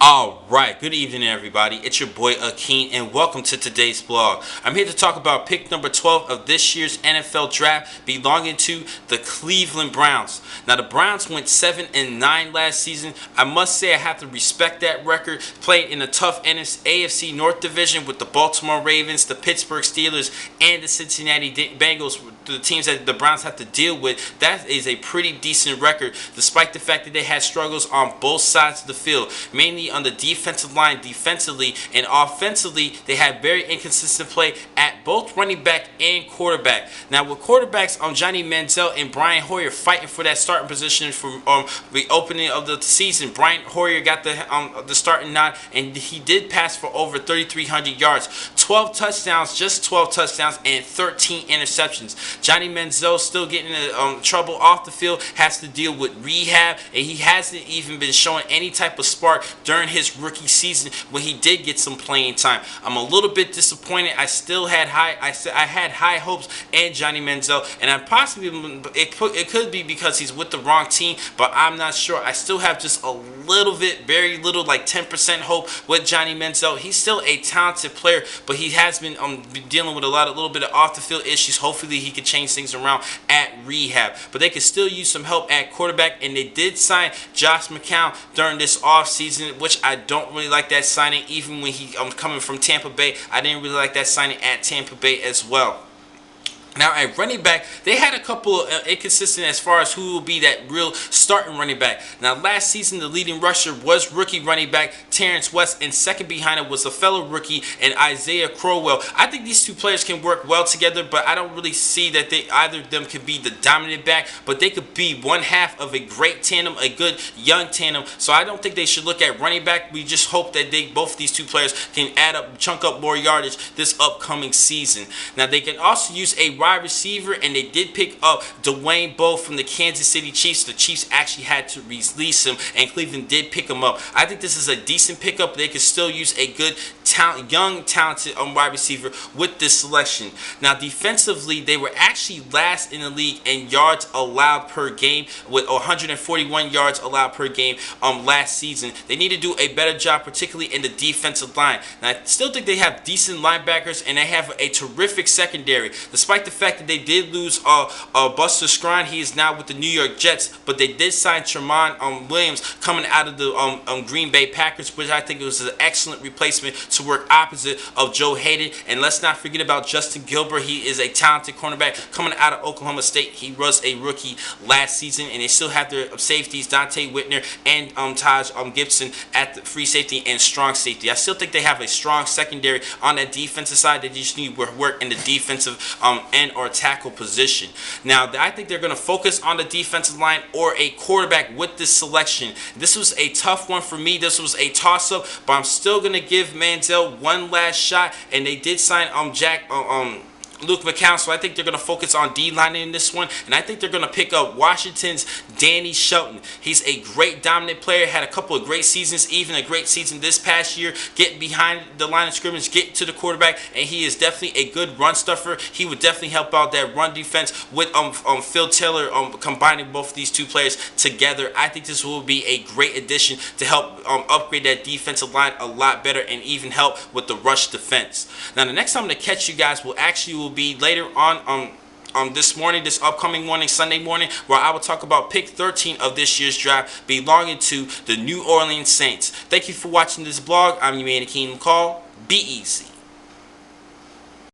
Alright, good evening everybody. It's your boy Akeen and welcome to today's vlog. I'm here to talk about pick number 12 of this year's NFL draft belonging to the Cleveland Browns. Now the Browns went 7-9 last season. I must say I have to respect that record. Played in a tough AFC North division with the Baltimore Ravens, the Pittsburgh Steelers, and the Cincinnati Bengals, the teams that the Browns have to deal with. That is a pretty decent record despite the fact that they had struggles on both sides of the field, mainly on the defensive line defensively, and offensively they had very inconsistent play at both running back and quarterback. Now with quarterbacks Johnny Manziel and Brian Hoyer fighting for that starting position for the opening of the season, Brian Hoyer got the starting nod, and he did pass for over 3,300 yards, 12 touchdowns, just 12 touchdowns, and 13 interceptions. Johnny Manziel still getting trouble off the field, has to deal with rehab, and he hasn't even been showing any type of spark during his rookie season when he did get some playing time. I'm a little bit disappointed. I still had high hopes and Johnny Manziel, and I possibly it could be because he's with the wrong team, but I'm not sure. I still have just a little bit, very little, like 10% hope with Johnny Manziel. He's still a talented player, but he has been dealing with a little bit of off the field issues. Hopefully he can change things around at rehab, but they could still use some help at quarterback, and they did sign Josh McCown during this off season, which I don't really like that signing. Even when he coming from Tampa Bay, I didn't really like that signing at Tampa Bay as well. Now at running back, they had a couple of inconsistent as far as who will be that real starting running back. Now last season, the leading rusher was rookie running back Terrence West, and second behind him was a fellow rookie and Isaiah Crowell. I think these two players can work well together, but I don't really see that either of them could be the dominant back, but they could be one half of a great tandem, a good young tandem. So I don't think they should look at running back. We just hope that both these two players can chunk up more yardage this upcoming season. Now they can also use a wide receiver, and they did pick up Dwayne Bowe from the Kansas City Chiefs. The Chiefs actually had to release him, and Cleveland did pick him up. I think this is a decent pickup. They could still use a good young talented wide receiver with this selection. Now defensively, they were actually last in the league in yards allowed per game with 141 yards allowed per game last season. They need to do a better job, particularly in the defensive line. Now I still think they have decent linebackers, and they have a terrific secondary, despite the fact that they did lose Buster Skrine. He is now with the New York Jets, but they did sign Tramon Williams coming out of the Green Bay Packers, which I think was an excellent replacement to work opposite of Joe Hayden. And let's not forget about Justin Gilbert. He is a talented cornerback coming out of Oklahoma State. He was a rookie last season, and they still have their safeties, Dante and Taj Gibson at the free safety and strong safety. I still think they have a strong secondary on that defensive side. They just need work in the defensive end or tackle position. Now I think they're going to focus on the defensive line or a quarterback with this selection. This was a tough one for me. This was a toss-up, but I'm still going to give Manziel one last shot, and they did sign Luke McCown, so I think they're going to focus on D-line in this one, and I think they're going to pick up Washington's Danny Shelton. He's a great dominant player, had a couple of great seasons, even a great season this past year, getting behind the line of scrimmage, getting to the quarterback, and he is definitely a good run stuffer. He would definitely help out that run defense with Phil Taylor combining both of these two players together. I think this will be a great addition to help upgrade that defensive line a lot better and even help with the rush defense. Now the next time I'm going to catch you guys will be later on this upcoming morning, Sunday morning, where I will talk about pick 13 of this year's draft belonging to the New Orleans Saints. Thank you for watching this vlog. I'm your man, Akeem McCall. Be easy.